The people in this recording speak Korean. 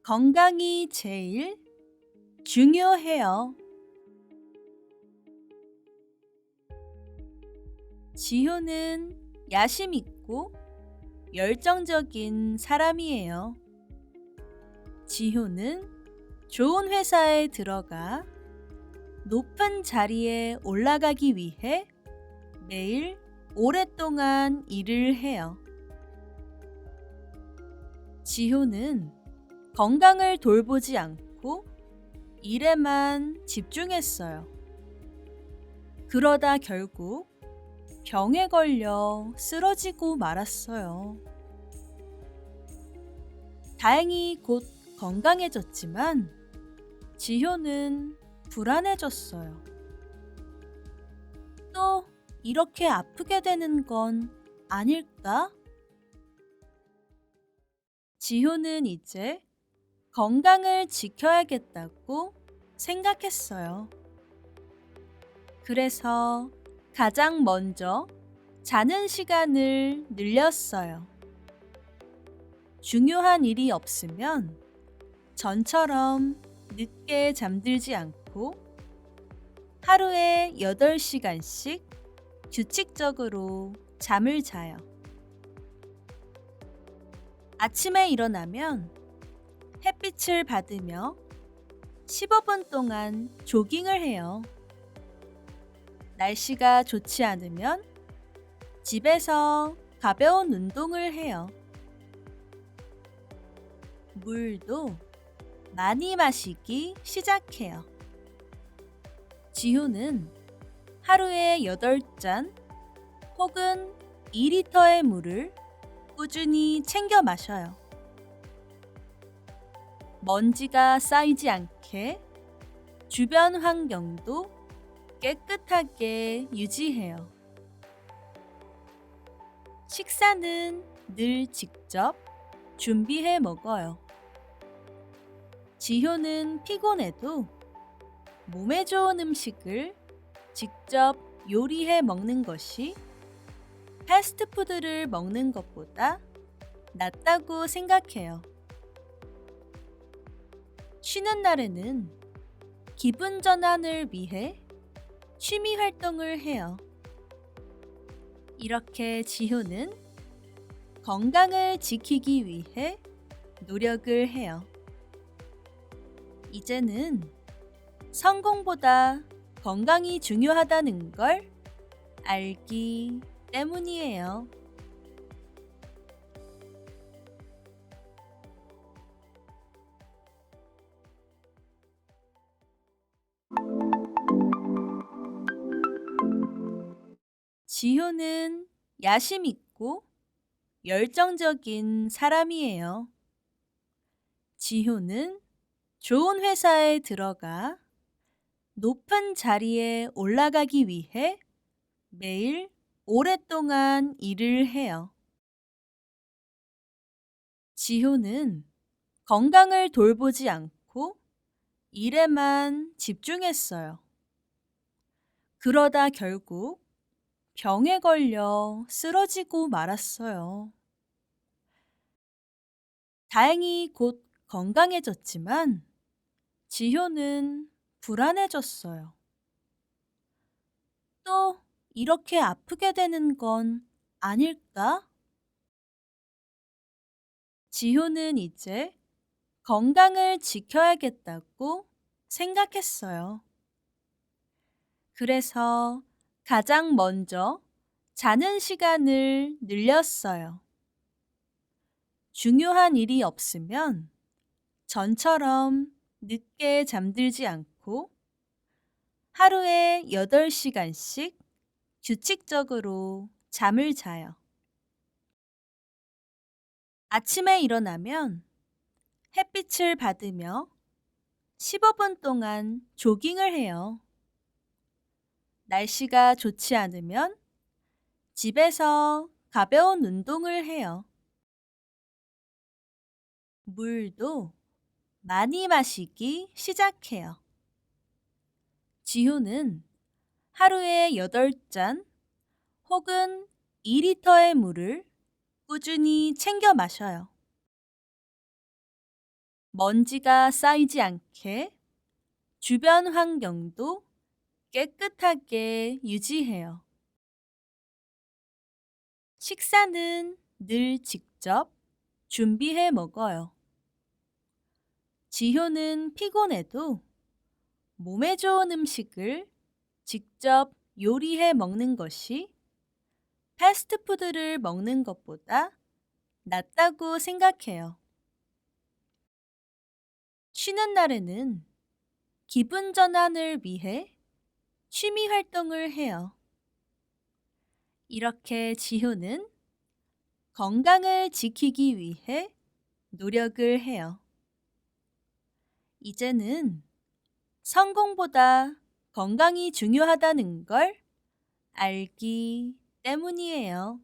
건강이 제일 중요해요. 지효는 야심 있고 열정적인 사람이에요. 지효는 좋은 회사에 들어가 높은 자리에 올라가기 위해 매일 오랫동안 일을 해요. 지효는 건강을 돌보지 않고 일에만 집중했어요. 그러다 결국 병에 걸려 쓰러지고 말았어요. 다행히 곧 건강해졌지만 지효는 불안해졌어요. 또 이렇게 아프게 되는 건 아닐까? 지효는 이제 건강을 지켜야겠다고 생각했어요. 그래서 가장 먼저 자는 시간을 늘렸어요. 중요한 일이 없으면 전처럼 늦게 잠들지 않고 하루에 8시간씩 규칙적으로 잠을 자요. 아침에 일어나면 햇빛을 받으며 15분 동안 조깅을 해요. 날씨가 좋지 않으면 집에서 가벼운 운동을 해요. 물도 많이 마시기 시작해요. 지효는 하루에 8잔 혹은 2리터의 물을 꾸준히 챙겨 마셔요. 먼지가 쌓이지 않게 주변 환경도 깨끗하게 유지해요. 식사는 늘 직접 준비해 먹어요. 지효는 피곤해도 몸에 좋은 음식을 직접 요리해 먹는 것이 패스트푸드를 먹는 것보다 낫다고 생각해요. 쉬는 날에는 기분 전환을 위해 취미 활동을 해요. 이렇게 지효는 건강을 지키기 위해 노력을 해요. 이제는 성공보다 건강이 중요하다는 걸 알기 때문이에요. 지효는 야심 있고 열정적인 사람이에요. 지효는 좋은 회사에 들어가 높은 자리에 올라가기 위해 매일 오랫동안 일을 해요. 지효는 건강을 돌보지 않고 일에만 집중했어요. 그러다 결국 병에 걸려 쓰러지고 말았어요. 다행히 곧 건강해졌지만 지효는 불안해졌어요. 또 이렇게 아프게 되는 건 아닐까? 지효는 이제 건강을 지켜야겠다고 생각했어요. 그래서 가장 먼저 자는 시간을 늘렸어요. 중요한 일이 없으면 전처럼 늦게 잠들지 않고 하루에 8시간씩 규칙적으로 잠을 자요. 아침에 일어나면 햇빛을 받으며 15분 동안 조깅을 해요. 날씨가 좋지 않으면 집에서 가벼운 운동을 해요. 물도 많이 마시기 시작해요. 지효는 하루에 8잔 혹은 2리터의 물을 꾸준히 챙겨 마셔요. 먼지가 쌓이지 않게 주변 환경도 깨끗하게 유지해요. 식사는 늘 직접 준비해 먹어요. 지효는 피곤해도 몸에 좋은 음식을 직접 요리해 먹는 것이 패스트푸드를 먹는 것보다 낫다고 생각해요. 쉬는 날에는 기분 전환을 위해 취미 활동을 해요. 이렇게 지효는 건강을 지키기 위해 노력을 해요. 이제는 성공보다 건강이 중요하다는 걸 알기 때문이에요.